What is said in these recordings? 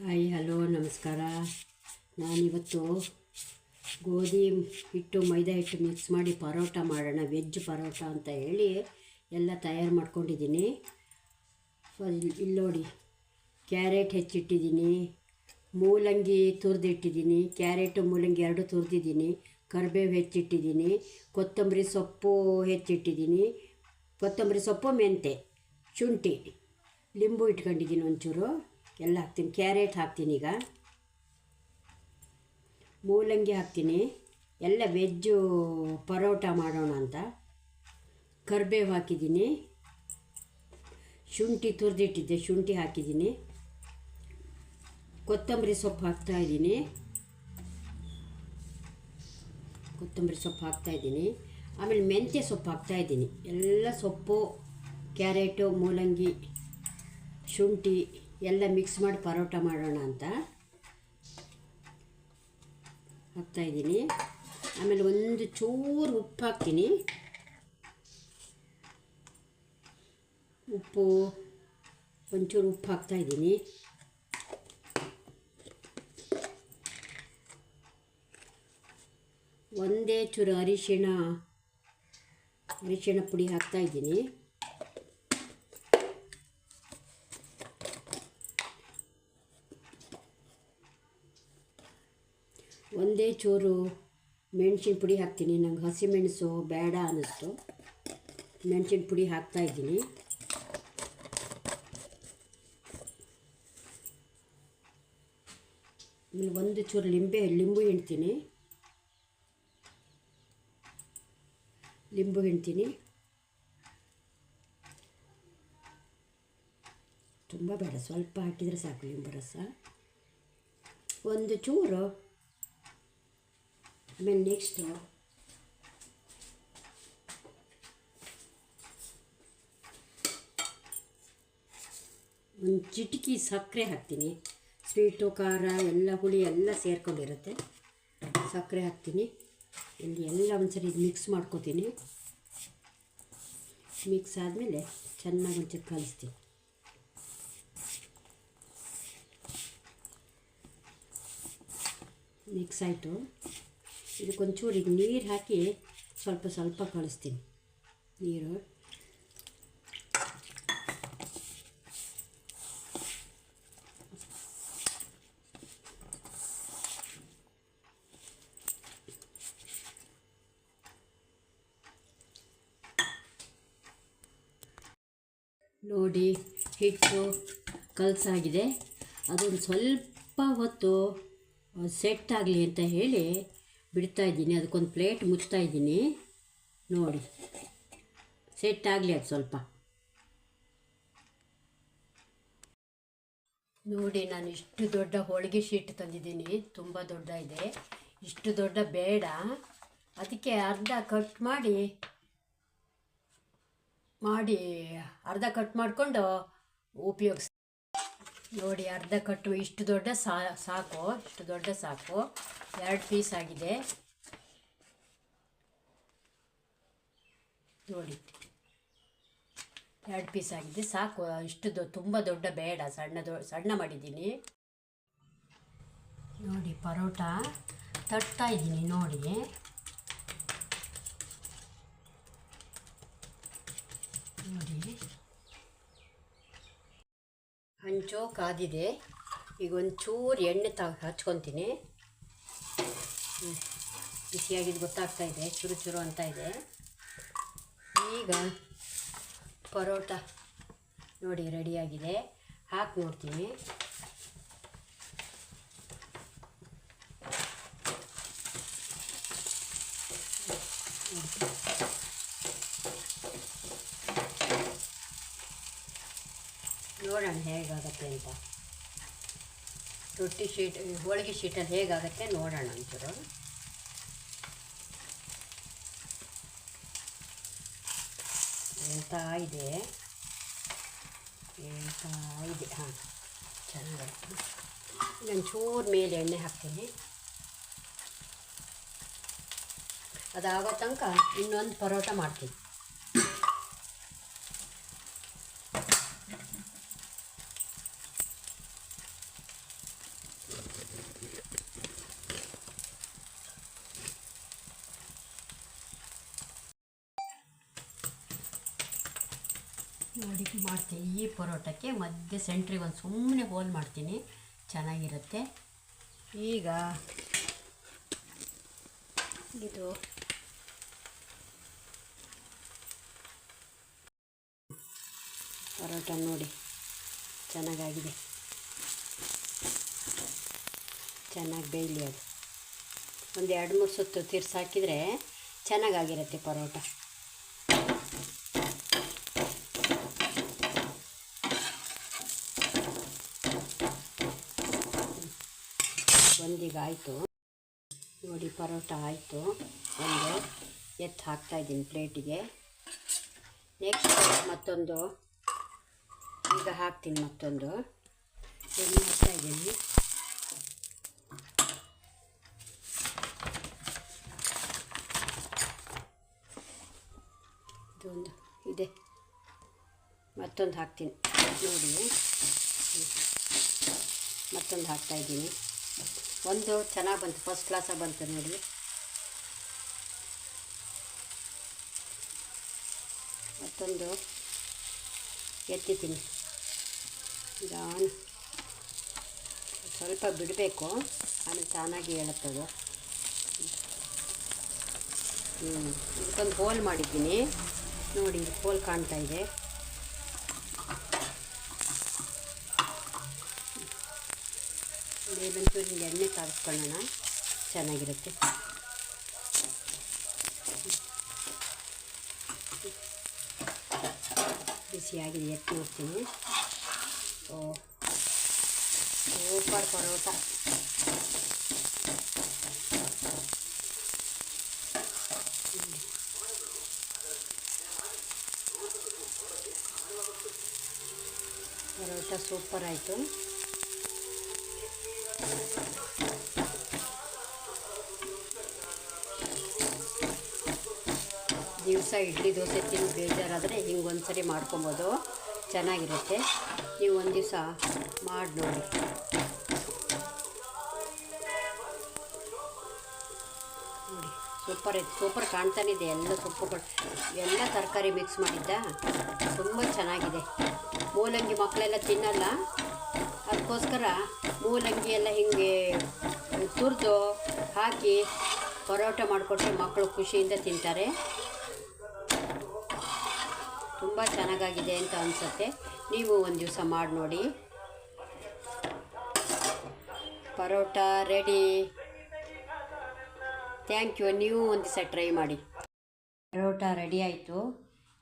Hi hello ನಮಸ್ಕಾರ. ನಾನಿವತ್ತು ಗೋಧಿ ಹಿಟ್ಟು ಮೈದಾ ಹಿಟ್ಟು ಮಿಕ್ಸ್ ಮಾಡಿ ಪರೋಟ ಮಾಡೋಣ, ವೆಜ್ ಪರೋಟ ಅಂತ ಹೇಳಿ ಎಲ್ಲ ತಯಾರು ಮಾಡ್ಕೊಂಡಿದ್ದೀನಿ. ಇಲ್ಲಿ ನೋಡಿ, ಕ್ಯಾರೆಟ್ ಹೆಚ್ಚಿಟ್ಟಿದ್ದೀನಿ, ಮೂಲಂಗಿ ತುರಿದಿಟ್ಟಿದ್ದೀನಿ, ಕ್ಯಾರೆಟು ಮೂಲಂಗಿ ಎರಡು ತುರಿದಿದ್ದೀನಿ, ಕರಿಬೇವು ಹೆಚ್ಚಿಟ್ಟಿದ್ದೀನಿ, ಕೊತ್ತಂಬರಿ ಸೊಪ್ಪು ಹೆಚ್ಚಿಟ್ಟಿದ್ದೀನಿ, ಕೊತ್ತಂಬರಿ ಸೊಪ್ಪು, ಮೆಂತೆ, ಶುಂಠಿ, ಲಿಂಬು ಇಟ್ಕೊಂಡಿದ್ದೀನಿ ಒಂಚೂರು, ಎಲ್ಲ ಹಾಕ್ತೀನಿ. ಕ್ಯಾರೆಟ್ ಹಾಕ್ತೀನಿ, ಈಗ ಮೂಲಂಗಿ ಹಾಕ್ತೀನಿ. ಎಲ್ಲ ವೆಜ್ಜು ಪರೋಟ ಮಾಡೋಣ ಅಂತ ಕರಿಬೇವು ಹಾಕಿದ್ದೀನಿ, ಶುಂಠಿ ತುರಿದಿಟ್ಟಿದ್ದೆ ಶುಂಠಿ ಹಾಕಿದ್ದೀನಿ, ಕೊತ್ತಂಬರಿ ಸೊಪ್ಪು ಹಾಕ್ತಾಯಿದ್ದೀನಿ, ಆಮೇಲೆ ಮೆಂತ್ಯ ಸೊಪ್ಪು ಹಾಕ್ತಾಯಿದ್ದೀನಿ. ಎಲ್ಲ ಸೊಪ್ಪು, ಕ್ಯಾರೆಟು, ಮೂಲಂಗಿ, ಶುಂಠಿ ಎಲ್ಲ ಮಿಕ್ಸ್ ಮಾಡಿ ಪರೋಟ ಮಾಡೋಣ ಅಂತ ಹಾಕ್ತಾಯಿದ್ದೀನಿ. ಆಮೇಲೆ ಒಂದು ಚೂರು ಉಪ್ಪು ಹಾಕ್ತೀನಿ, ಒಂಚೂರು ಉಪ್ಪು ಹಾಕ್ತಾಯಿದ್ದೀನಿ. ಒಂದೇ ಚೂರು ಅರಿಶಿಣ ಪುಡಿ ಹಾಕ್ತಾಯಿದ್ದೀನಿ. ಒಂದೇ ಚೂರು ಮೆಣಸಿನ ಪುಡಿ ಹಾಕ್ತೀನಿ. ನಂಗೆ ಹಸಿಮೆಣಸು ಬೇಡ ಅನ್ನಿಸ್ತು, ಮೆಣಸಿನ ಪುಡಿ ಹಾಕ್ತಾಯಿದ್ದೀನಿ. ಆಮೇಲೆ ಒಂದು ಚೂರು ಲಿಂಬು ಹಿಂಡ್ತೀನಿ. ತುಂಬ ಬೇಡ, ಸ್ವಲ್ಪ ಹಾಕಿದರೆ ಸಾಕು ಲಿಂಬು ರಸ, ಒಂದು ಚೂರು. ಆಮೇಲೆ ನೆಕ್ಸ್ಟು ಒಂದು ಚಿಟಿಕೆ ಸಕ್ಕರೆ ಹಾಕ್ತೀನಿ. ಸ್ವೀಟು, ಖಾರ ಎಲ್ಲ, ಹುಳಿ ಎಲ್ಲ ಸೇರ್ಕೊಂಡಿರುತ್ತೆ. ಸಕ್ಕರೆ ಹಾಕ್ತೀನಿ. ಇಲ್ಲಿ ಎಲ್ಲ ಒಂದ್ಸರಿ ಮಿಕ್ಸ್ ಮಾಡ್ಕೊತೀನಿ. ಮಿಕ್ಸ್ ಆದಮೇಲೆ ಚೆನ್ನಾಗಿ ಒಂಚೂರು ಕಲಿಸ್ತೀನಿ. ಮಿಕ್ಸ್ ಆಯಿತು. ಇದಕ್ಕೊಂಚೂರು ಈಗ ನೀರು ಹಾಕಿ ಸ್ವಲ್ಪ ಕಳಿಸ್ತೀನಿ. ನೀರು ನೋಡಿ, ಹಿಟ್ಟು ಕಲಸಾಗಿದೆ. ಅದೊಂದು ಸ್ವಲ್ಪ ಹೊತ್ತು ಸೆಟ್ ಆಗಲಿ ಅಂತ ಹೇಳಿ ಬಿಡ್ತಾಯಿದ್ದೀನಿ. ಅದಕ್ಕೊಂದು ಪ್ಲೇಟ್ ಮುಚ್ತಾಯಿದ್ದೀನಿ. ನೋಡಿ, ಸೆಟ್ ಆಗಲಿ ಅದು ಸ್ವಲ್ಪ. ನೋಡಿ, ನಾನು ಇಷ್ಟು ದೊಡ್ಡ ಹೋಳಿಗೆ ಶೀಟ್ ತಂದಿದ್ದೀನಿ, ತುಂಬ ದೊಡ್ಡ ಇದೆ. ಇಷ್ಟು ದೊಡ್ಡ ಬೇಡ, ಅದಕ್ಕೆ ಅರ್ಧ ಕಟ್ ಮಾಡಿಕೊಂಡು ಉಪಯೋಗಿಸಿ. ನೋಡಿ, ಅರ್ಧ ಕಟ್ಟು ಇಷ್ಟು ದೊಡ್ಡ ಸಾಕು, ಸಾಕು. 2 ಪೀಸ್ ಆಗಿದೆ ನೋಡಿ, 2 ಪೀಸ್ ಆಗಿದೆ, ಸಾಕು. ಇಷ್ಟು ತುಂಬ ದೊಡ್ಡ ಬೇಡ, ಸಣ್ಣ ಮಾಡಿದ್ದೀನಿ. ನೋಡಿ, ಪರೋಟ ತಟ್ತಾ ಇದ್ದೀನಿ. ನೋಡಿ, ಹಂಚು ಕಾದಿದೆ. ಈಗ ಒಂಚೂರು ಎಣ್ಣೆ ಹಚ್ಕೊತೀನಿ. ಬಿಸಿಯಾಗಿದ್ದು ಗೊತ್ತಾಗ್ತಾ ಇದೆ, ಚುರು ಅಂತ ಇದೆ. ಈಗ ಪರೋಟ ನೋಡಿ ರೆಡಿಯಾಗಿದೆ, ಹಾಕಿ ನೋಡ್ತೀನಿ. ನೋಡೋಣ ಹೇಗಾಗತ್ತೆ ಅಂತ. ಹೋಳಿಗೆ ಶೀಟಲ್ಲಿ ಹೇಗಾಗತ್ತೆ ನೋಡೋಣ ಒಂಚೂರು. ಹೇಳ್ತಾ ಇದೆ. ಹಾಂ, ಚೆನ್ನಾಗಿ. ಒಂಚೂರು ಮೇಲೆ ಎಣ್ಣೆ ಹಾಕ್ತೀನಿ. ಅದಾಗೋ ತನಕ ಇನ್ನೊಂದು ಪರೋಟ ಮಾಡ್ತೀನಿ. ನೋಡಿ ಮಾಡ್ತೀನಿ. ಈ ಪರೋಟಕ್ಕೆ ಮಧ್ಯೆ ಸೆಂಟ್ರಿಗೆ ಒಂದು ಸುಮ್ಮನೆ ಹೋಲ್ ಮಾಡ್ತೀನಿ, ಚೆನ್ನಾಗಿರುತ್ತೆ. ಈಗ ಇದು ಪರೋಟ ನೋಡಿ ಚೆನ್ನಾಗಾಗಿದೆ, ಚೆನ್ನಾಗಿ ಬೇಯಲಿ. ಅದು ಒಂದು 2-3 ಸುತ್ತು ತಿರ್ಸಾಕಿದರೆ ಚೆನ್ನಾಗಾಗಿರುತ್ತೆ ಪರೋಟ. ಒಂದೀಗ ಆಯಿತು ನೋಡಿ, ಪರೋಟ ಆಯಿತು. ಒಂದು ಎತ್ತು ಹಾಕ್ತಾಯಿದ್ದೀನಿ ಪ್ಲೇಟಿಗೆ. ನೆಕ್ಸ್ಟ್ ಮತ್ತೊಂದು ಈಗ ಹಾಕ್ತೀನಿ, ಮತ್ತೊಂದು ಎಣ್ಣೆ ಹಾಕ್ತಾಯಿದ್ದೀನಿ. ಇದೊಂದು ಇದೆ, ಮತ್ತೊಂದು ಹಾಕ್ತೀನಿ ನೋಡಿ, ಮತ್ತೊಂದು ಹಾಕ್ತಾಯಿದ್ದೀನಿ. ಒಂದು ಚೆನ್ನಾಗಿ ಬಂತು, ಫಸ್ಟ್ ಕ್ಲಾಸಾಗಿ ಬಂತು ನೋಡಿ. ಮತ್ತೊಂದು ಎತ್ತಿದ್ದೀನಿ. ನಿಧಾನ ಸ್ವಲ್ಪ ಬಿಡಬೇಕು, ಆಮೇಲೆ ತಾನಾಗಿ ಹೇಳುತ್ತದು. ಇದಕ್ಕೊಂದು ಹೋಲ್ ಮಾಡಿದ್ದೀನಿ ನೋಡಿ, ಹೋಲ್ ಕಾಣ್ತಾ ಇದೆ. ಮೇಲಂತೂ ಹಿಂಗೆ ಎಣ್ಣೆ ಕಾಯಿಸ್ಕೊಳ್ಳೋಣ, ಚೆನ್ನಾಗಿರುತ್ತೆ. ಬಿಸಿಯಾಗಿದೆ, ಎತ್ತಿ ನೋಡ್ತೀನಿ. ಓ ಸೂಪರ್ ಪರೋಟ. ಪರೋಟ ಸೂಪರ್ ಆಯಿತು. ದಿವಸ ಇಡ್ಲಿ ದೋಸೆ ತಿಂದು ಬೇಜಾರಾದರೆ ಹಿಂಗೆ ಒಂದು ಸರಿ ಮಾಡ್ಕೊಬೋದು, ಚೆನ್ನಾಗಿರುತ್ತೆ. ನೀವು ಒಂದು ದಿವಸ ಮಾಡಿ ನೋಡಿ. ನೋಡಿ ಸೂಪರ್ ಐತೆ, ಸೂಪರ್ ಕಾಣ್ತಾನಿದೆ. ಎಲ್ಲ ಸೊಪ್ಪುಗಳು, ಎಲ್ಲ ತರಕಾರಿ ಮಿಕ್ಸ್ ಮಾಡಿದ್ದ, ತುಂಬ ಚೆನ್ನಾಗಿದೆ. ಮೂಲಂಗಿ ಮಕ್ಕಳೆಲ್ಲ ತಿನ್ನಲ್ಲ, ಅದಕ್ಕೋಸ್ಕರ ಮೂಲಂಗಿ ಎಲ್ಲ ಹೀಗೆ ತುರಿದು ಹಾಕಿ ಪರೋಟ ಮಾಡಿಕೊಟ್ರೆ ಮಕ್ಕಳು ಖುಷಿಯಿಂದ ತಿಂತಾರೆ. ತುಂಬ ಚೆನ್ನಾಗಾಗಿದೆ ಅಂತ ಅನಿಸುತ್ತೆ. ನೀವು ಒಂದು ದಿವಸ ಮಾಡಿ ನೋಡಿ. ಪರೋಟ ರೆಡಿ. Thank you. ನೀವು ಒಂದು ದಿವಸ ಟ್ರೈ ಮಾಡಿ. ಪರೋಟ ರೆಡಿ ಆಯಿತು.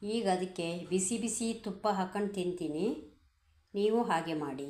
ಈಗ ಅದಕ್ಕೆ ಬಿಸಿ ಬಿಸಿ ತುಪ್ಪ ಹಾಕೊಂಡು ತಿಂತೀನಿ. ನೀವು ಹಾಗೆ ಮಾಡಿ.